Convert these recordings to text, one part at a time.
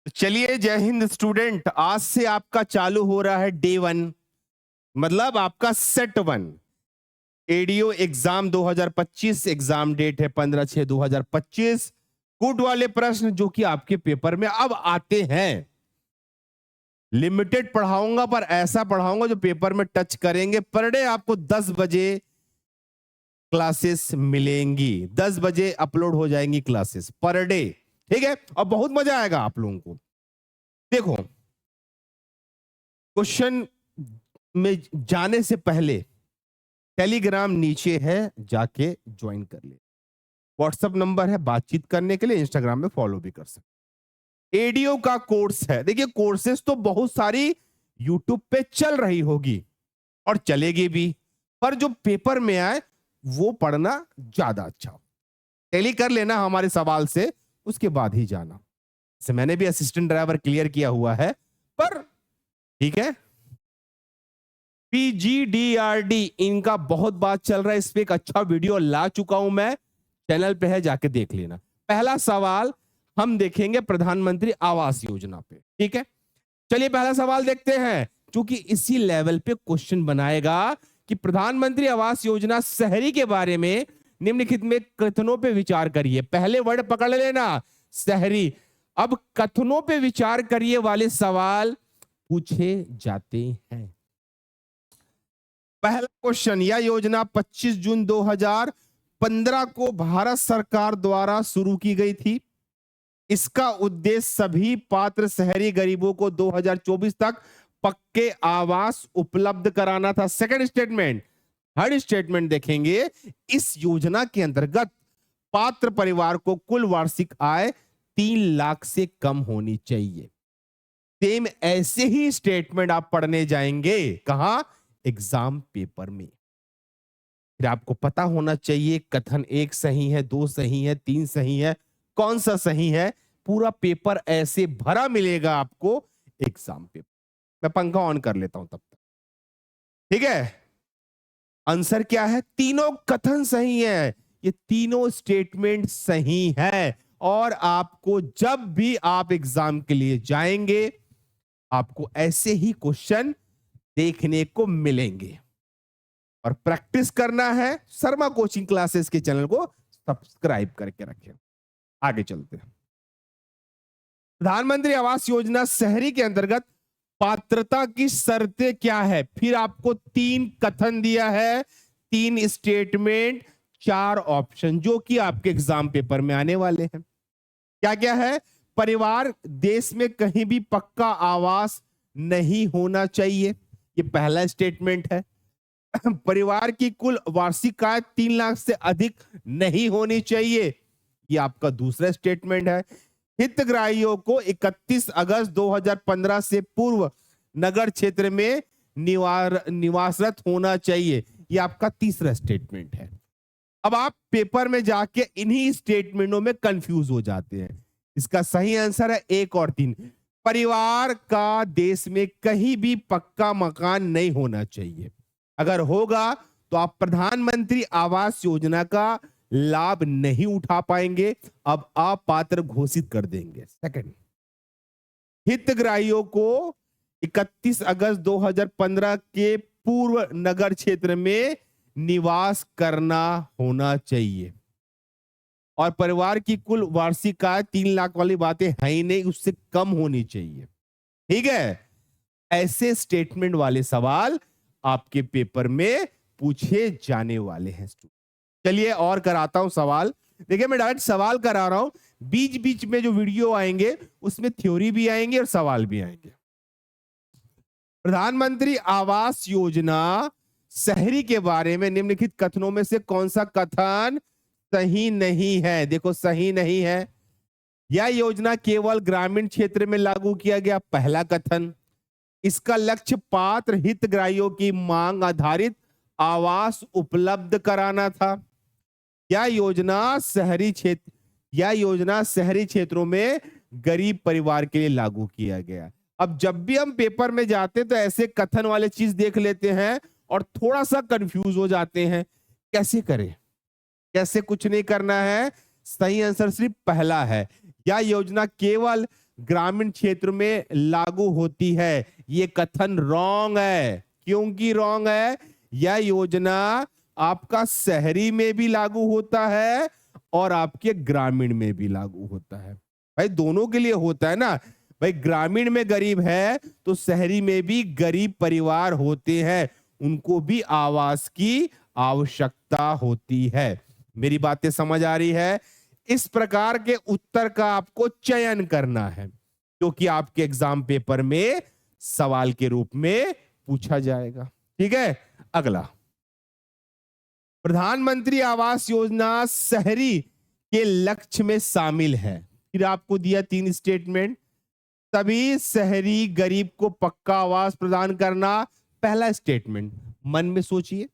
चलिए, जय हिंद स्टूडेंट। आज से आपका चालू हो रहा है डे 1, मतलब आपका set 1 ADO exam 2025। Exam date है 15/6/2025। गुड वाले प्रश्न जो कि आपके पेपर में अब आते हैं। लिमिटेड पढ़ाऊंगा, पर ऐसा पढ़ाऊंगा जो पेपर में टच करेंगे। पर डे आपको 10 बजे क्लासेस मिलेंगी, 10 बजे अपलोड हो जाएंगी क्लासेस पर डे। ठीक है, और बहुत मजा आएगा आप लोगों को। देखो, क्वेश्चन में जाने से पहले टेलीग्राम नीचे है, जाके ज्वाइन कर ले। व्हाट्सएप नंबर है बातचीत करने के लिए, इंस्टाग्राम में फॉलो भी कर सकते। एडीओ का कोर्स है। देखिए, कोर्सेज तो बहुत सारी यूट्यूब पे चल रही होगी और चलेगी भी, पर जो पेपर में आए वो पढ़ना ज्यादा अच्छा हो। टेली कर लेना हमारे सवाल से, उसके बाद ही जाना। जैसे मैंने भी असिस्टेंट ड्राइवर क्लियर किया हुआ है, पर ठीक है। पीजीडीआरडी इनका बहुत बात चल रहा है, इस पे एक अच्छा वीडियो ला चुका हूं मैं, चैनल पे है, जाके देख लेना। पहला सवाल हम देखेंगे प्रधानमंत्री आवास योजना पे। ठीक है, चलिए पहला सवाल देखते हैं, क्योंकि इसी लेवल पे क्वेश्चन बनाएगा कि प्रधानमंत्री आवास योजना शहरी के बारे में निम्नलिखित में कथनों पे विचार करिए। पहले वर्ड पकड़ लेना, शहरी। अब कथनों पे विचार करिए वाले सवाल पूछे जाते हैं। पहला क्वेश्चन, यह योजना 25 जून 2015 को भारत सरकार द्वारा शुरू की गई थी। इसका उद्देश्य सभी पात्र शहरी गरीबों को 2024 तक पक्के आवास उपलब्ध कराना था। Second statement. थर्ड स्टेटमेंट देखेंगे, इस योजना के अंतर्गत पात्र परिवार को कुल वार्षिक आय 3 लाख से कम होनी चाहिए। सेम ऐसे ही स्टेटमेंट आप पढ़ने जाएंगे, कहां? एग्जाम पेपर में। फिर आपको पता होना चाहिए कथन 1 सही है, 2 सही है, 3 सही है, कौन सा सही है। पूरा पेपर ऐसे भरा मिलेगा आपको एग्जाम पेपर। मैं पंखा ऑन कर लेता हूं तब तक। ठीक है, आंसर क्या है? तीनों कथन सही है, ये तीनों स्टेटमेंट सही है। और आपको जब भी आप एग्जाम के लिए जाएंगे, आपको ऐसे ही क्वेश्चन देखने को मिलेंगे। और प्रैक्टिस करना है, शर्मा कोचिंग क्लासेस के चैनल को सब्सक्राइब करके रखें। आगे चलते हैं। प्रधानमंत्री आवास योजना शहरी के अंतर्गत पात्रता की शर्तें क्या है? फिर आपको 3 कथन दिया है, 3 स्टेटमेंट, 4 ऑप्शन, जो कि आपके एग्जाम पेपर में आने वाले हैं। क्या क्या है? परिवार देश में कहीं भी पक्का आवास नहीं होना चाहिए, ये पहला स्टेटमेंट है। परिवार की कुल वार्षिक आय 3 लाख से अधिक नहीं होनी चाहिए, ये आपका दूसरा स्टेटमेंट है। हितग्राहियों को 31 अगस्त 2015 से पूर्व नगर क्षेत्र में निवासरत होना चाहिए, ये आपका तीसरा स्टेटमेंट है। अब आप पेपर में जाके इन्हीं स्टेटमेंटों में कंफ्यूज हो जाते हैं। इसका सही आंसर है 1 और 3। परिवार का देश में कहीं भी पक्का मकान नहीं होना चाहिए। अगर होगा तो आप प्रधानमंत्री आवास योजना का लाभ नहीं उठा पाएंगे, अब आप पात्र घोषित कर देंगे। सेकंड, हितग्राहियों को 31 अगस्त 2015 के पूर्व नगर क्षेत्र में निवास करना होना चाहिए। और परिवार की कुल वार्षिक आय 3 लाख वाली बातें है ही नहीं, उससे कम होनी चाहिए। ठीक है, ऐसे स्टेटमेंट वाले सवाल आपके पेपर में पूछे जाने वाले हैं। चलिए और कराता हूं सवाल। देखिए, मैं डायरेक्ट सवाल करा रहा हूं, बीच बीच में जो वीडियो आएंगे उसमें थ्योरी भी आएंगे और सवाल भी आएंगे। प्रधानमंत्री आवास योजना शहरी के बारे में निम्नलिखित कथनों में से कौन सा कथन सही नहीं है? देखो, सही नहीं है। यह योजना केवल ग्रामीण क्षेत्र में लागू किया गया, पहला कथन। इसका लक्ष्य पात्र हितग्राहियों की मांग आधारित आवास उपलब्ध कराना था। यह योजना शहरी क्षेत्रों में गरीब परिवार के लिए लागू किया गया। अब जब भी हम पेपर में जाते हैं तो ऐसे कथन वाले चीज देख लेते हैं और थोड़ा सा कंफ्यूज हो जाते हैं, कैसे करें? कैसे? कुछ नहीं करना है, सही आंसर सिर्फ पहला है। यह योजना केवल ग्रामीण क्षेत्र में लागू होती है। ये कथन रॉन्ग है। क्योंकि रॉन्ग है? यह योजना आपका शहरी में भी लागू होता है और आपके ग्रामीण में भी लागू होता है। भाई दोनों के लिए होता है ना। भाई ग्रामीण में गरीब है तो शहरी में भी गरीब परिवार होते हैं, उनको भी आवास की आवश्यकता होती है। मेरी बातें समझ आ रही है? इस प्रकार के उत्तर का आपको चयन करना है क्योंकि आपके एग्जाम पेपर में सवाल के रूप में पूछा जाएगा। ठीक है, अगला, प्रधानमंत्री आवास योजना शहरी के लक्ष्य में शामिल है। फिर आपको दिया 3 स्टेटमेंट। सभी शहरी गरीब को पक्का आवास प्रदान करना, पहला स्टेटमेंट। मन में सोचिए।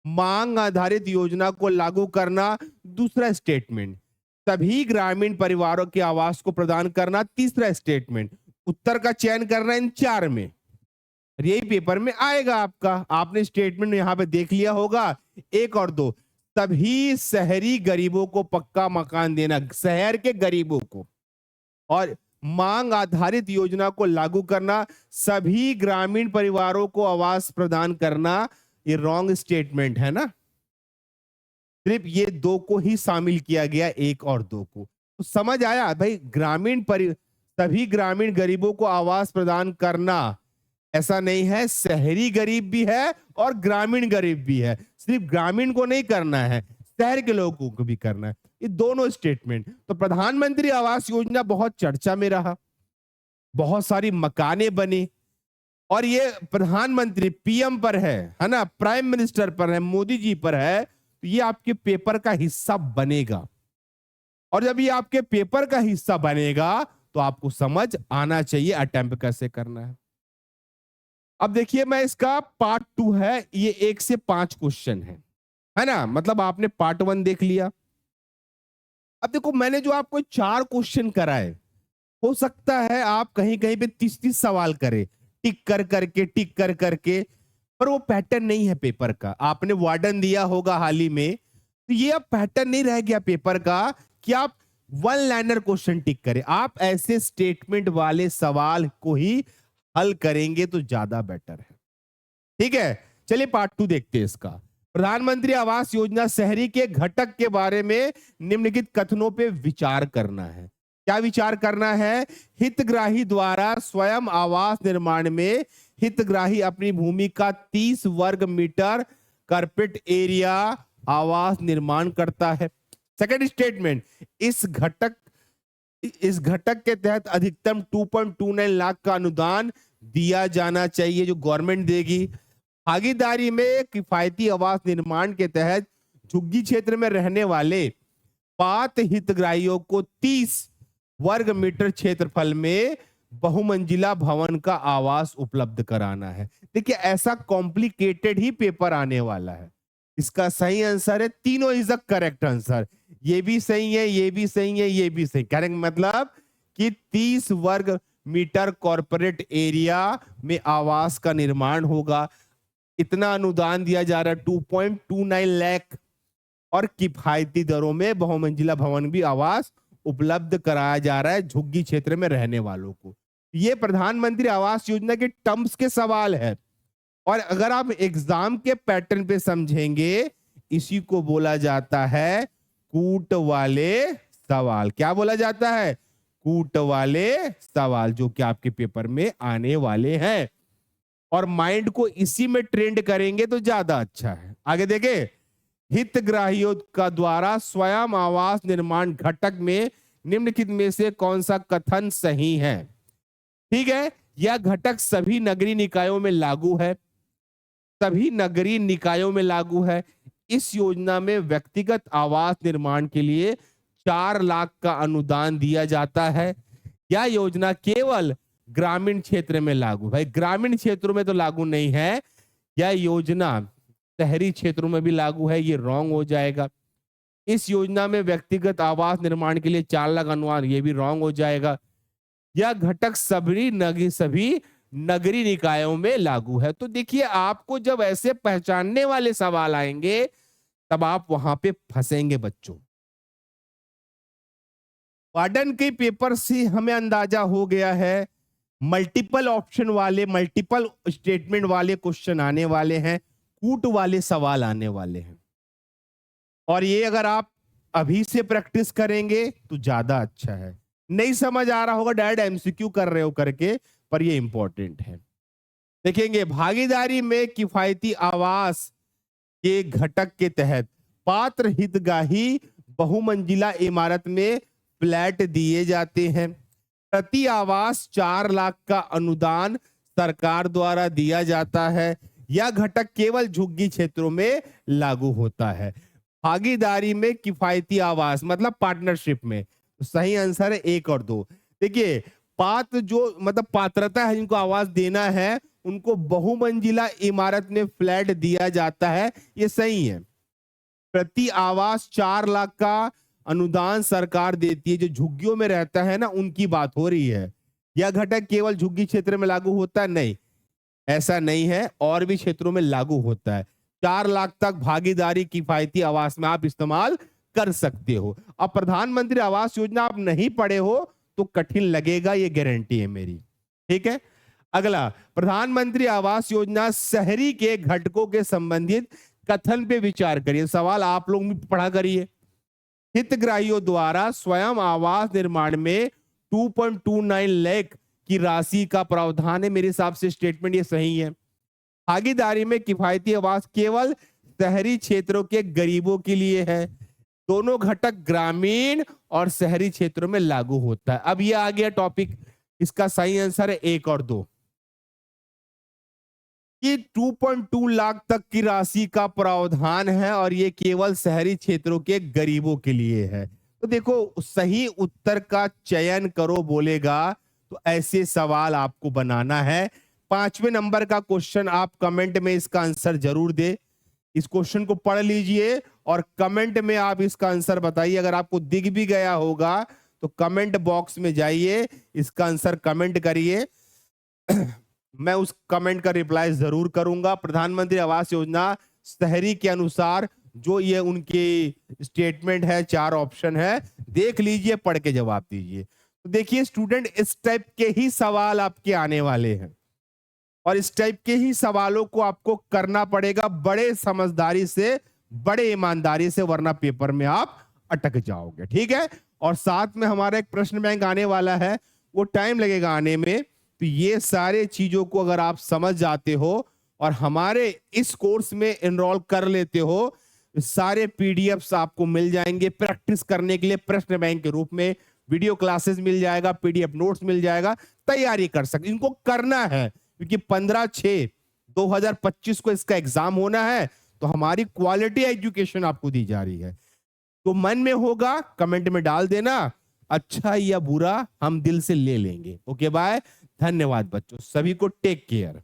मांग आधारित योजना को लागू करना, दूसरा स्टेटमेंट। सभी ग्रामीण परिवारों के आवास को प्रदान करना, तीसरा स्टेटमेंट। उत्तर का चयन करना इन 4 में। यही पेपर में आएगा आपका। आपने स्टेटमेंट यहां पे देख लिया होगा, 1 और 2। सभी शहरी गरीबों को पक्का मकान देना, शहर के गरीबों को, और मांग आधारित योजना को लागू करना, सभी ग्रामीण परिवारों को आवास प्रदान करना। ये रॉन्ग स्टेटमेंट है ना। सिर्फ ये 2 को ही शामिल किया गया, 1 और 2 को। तो समझ आया भाई, सभी ग्रामीण गरीबों को आवास प्रदान करना, ऐसा नहीं है, शहरी गरीब भी है और ग्रामीण गरीब भी है। सिर्फ ग्रामीण को नहीं करना है, शहर के लोगों को भी करना है। ये दोनों स्टेटमेंट। तो प्रधानमंत्री आवास योजना बहुत चर्चा में रहा, बहुत सारी मकानें बनी, और ये प्रधानमंत्री पीएम पर है ना, प्राइम मिनिस्टर पर है, मोदी जी पर है। तो ये आपके पेपर का हिस्सा बनेगा, और जब ये आपके पेपर का हिस्सा बनेगा तो आपको समझ आना चाहिए अटेम्प्ट कैसे करना है। अब देखिए, मैं इसका पार्ट 2 है, ये 1 से 5 क्वेश्चन है ना। मतलब आपने पार्ट 1 देख लिया। अब देखो, मैंने जो आपको 4 क्वेश्चन कराए, हो सकता है आप कहीं कहीं पे 30-30 सवाल करें, टिक कर करके, टिक कर करके, पर वो पैटर्न नहीं है पेपर का। आपने वार्डन दिया होगा हाल ही में, तो ये अब पैटर्न नहीं रह गया पेपर का कि आप 1 लाइनर क्वेश्चन टिक करें। आप ऐसे स्टेटमेंट वाले सवाल को ही हल करेंगे तो ज्यादा बेटर है। ठीक है, चलिए पार्ट 2 देखते हैं इसका। प्रधानमंत्री आवास योजना शहरी के घटक के बारे में निम्नलिखित कथनों पे विचार करना है। क्या विचार करना है? हितग्राही द्वारा स्वयं आवास निर्माण में हितग्राही अपनी भूमि का 30 वर्ग मीटर कारपेट एरिया आवास निर्माण करता है। सेकंड स्टेटमेंट, इस घटक के तहत अधिकतम 2.29 लाख का अनुदान दिया जाना चाहिए, जो गवर्नमेंट देगी। भागीदारी में किफायती आवास निर्माण के तहत झुग्गी क्षेत्र में रहने वाले पात्र हितग्राहियों को 30 वर्ग मीटर क्षेत्रफल में बहुमंजिला भवन का आवास उपलब्ध कराना है। देखिए, ऐसा कॉम्प्लिकेटेड ही पेपर आने वाला है। इसका सही आंसर है, तीनों इज द करेक्ट आंसर। ये भी सही है, ये भी सही है, ये भी सही। करेक्ट मतलब कि 30 वर्ग मीटर कॉर्पोरेट एरिया में आवास का निर्माण होगा। इतना अनुदान दिया जा रहा है, 2.29 लाख, और किफायती दरों में बहुमंजिला भवन भी आवास उपलब्ध कराया जा रहा है झुग्गी क्षेत्र में रहने वालों को। ये प्रधानमंत्री आवास योजना के टर्म्स के सवाल है, और अगर आप एग्जाम के पैटर्न पे समझेंगे, इसी को बोला जाता है कूट वाले सवाल। क्या बोला जाता है? कूट वाले सवाल, जो कि आपके पेपर में आने वाले हैं, और माइंड को इसी में ट्रेंड करेंगे तो ज्यादा अच्छा है। आगे देखे, हितग्राहियों का द्वारा स्वयं आवास निर्माण घटक में निम्नलिखित में से कौन सा कथन सही है? ठीक है, यह घटक सभी नगरीय निकायों में लागू है। सभी नगरीय निकायों में लागू है। इस योजना में व्यक्तिगत आवास निर्माण के लिए 4 लाख का अनुदान दिया जाता है। यह योजना केवल ग्रामीण क्षेत्र में लागू है। ग्रामीण क्षेत्रों में तो लागू नहीं है। यह योजना शहरी क्षेत्रों में भी लागू है, ये रॉन्ग हो जाएगा। इस योजना में व्यक्तिगत आवास निर्माण के लिए 4 लाख अनुदान, ये भी रॉन्ग हो जाएगा। यह घटक सभी नगरीय निकायों में लागू है। तो देखिए, आपको जब ऐसे पहचानने वाले सवाल आएंगे, तब आप वहां पे फंसेंगे बच्चों। वार्डन के पेपर से हमें अंदाजा हो गया है मल्टीपल ऑप्शन वाले, मल्टीपल स्टेटमेंट वाले क्वेश्चन आने वाले हैं, कूट वाले सवाल आने वाले हैं। और ये अगर आप अभी से प्रैक्टिस करेंगे तो ज्यादा अच्छा है। नहीं समझ आ रहा होगा डायरेक्ट एमसीक्यू कर रहे हो करके, पर ये इंपॉर्टेंट है। देखेंगे, भागीदारी में किफायती आवास के घटक के तहत पात्र हितग्राही बहुमंजिला इमारत में फ्लैट दिए जाते हैं। प्रति आवास 4 लाख का अनुदान सरकार द्वारा दिया जाता है। यह घटक केवल झुग्गी क्षेत्रों में लागू होता है। भागीदारी में किफायती आवास मतलब पार्टनरशिप में, तो सही आंसर है 1 और 2। देखिए, पात्र जो मतलब पात्रता है जिनको आवास देना है, उनको बहुमंजिला इमारत में फ्लैट दिया जाता है, ये सही है। प्रति आवास 4 लाख का अनुदान सरकार देती है। जो झुग्गियों में रहता है ना, उनकी बात हो रही है। यह घटक केवल झुग्गी क्षेत्र में लागू होता है? नहीं, ऐसा नहीं है, और भी क्षेत्रों में लागू होता है। 4 लाख तक भागीदारी किफायती आवास में आप इस्तेमाल कर सकते हो। अब प्रधानमंत्री आवास योजना आप नहीं पढ़े हो तो कठिन लगेगा, ये गारंटी है मेरी। ठीक है, अगला, प्रधानमंत्री आवास योजना शहरी के घटकों के संबंधित कथन पे विचार करिए। सवाल आप लोग भी पढ़ा करिए। हितग्राहियों द्वारा स्वयं आवास निर्माण में 2.29 लाख की राशि का प्रावधान है। मेरे हिसाब से स्टेटमेंट ये सही है। भागीदारी में किफायती आवास केवल शहरी क्षेत्रों के गरीबों के लिए है। दोनों घटक ग्रामीण और शहरी क्षेत्रों में लागू होता है। अब ये आ गया टॉपिक, इसका सही आंसर है 1 और 2 कि 2.2 लाख तक की राशि का प्रावधान है और ये केवल शहरी क्षेत्रों के गरीबों के लिए है। तो देखो, सही उत्तर का चयन करो बोलेगा तो ऐसे सवाल आपको बनाना है। 5वें नंबर का क्वेश्चन आप कमेंट में इसका आंसर जरूर दे। इस क्वेश्चन को पढ़ लीजिए और कमेंट में आप इसका आंसर बताइए। अगर आपको दिख भी गया होगा तो कमेंट बॉक्स में जाइए, इसका आंसर कमेंट करिए। मैं उस कमेंट का रिप्लाई जरूर करूंगा। प्रधानमंत्री आवास योजना शहरी के अनुसार जो ये उनकी स्टेटमेंट है, 4 ऑप्शन है, देख लीजिए, पढ़ के जवाब दीजिए। तो देखिए स्टूडेंट, इस टाइप के ही सवाल आपके आने वाले हैं और इस टाइप के ही सवालों को आपको करना पड़ेगा बड़े समझदारी से, बड़े ईमानदारी से, वरना पेपर में आप अटक जाओगे। ठीक है, और साथ में हमारा एक प्रश्न बैंक आने वाला है, वो टाइम लगेगा आने में। तो ये सारे चीजों को अगर आप समझ जाते हो और हमारे इस कोर्स में एनरोल कर लेते हो, सारे पीडीएफ्स आपको मिल जाएंगे प्रैक्टिस करने के लिए। प्रश्न बैंक के रूप में वीडियो क्लासेस मिल जाएगा, पीडीएफ नोट्स मिल जाएगा, तैयारी कर सकते। इनको करना है क्योंकि 15/6/2025 को इसका एग्जाम होना है। तो हमारी क्वालिटी एजुकेशन आपको दी जा रही है। तो मन में होगा कमेंट में डाल देना, अच्छा या बुरा हम दिल से ले लेंगे। ओके बाय, धन्यवाद बच्चों, सभी को टेक केयर।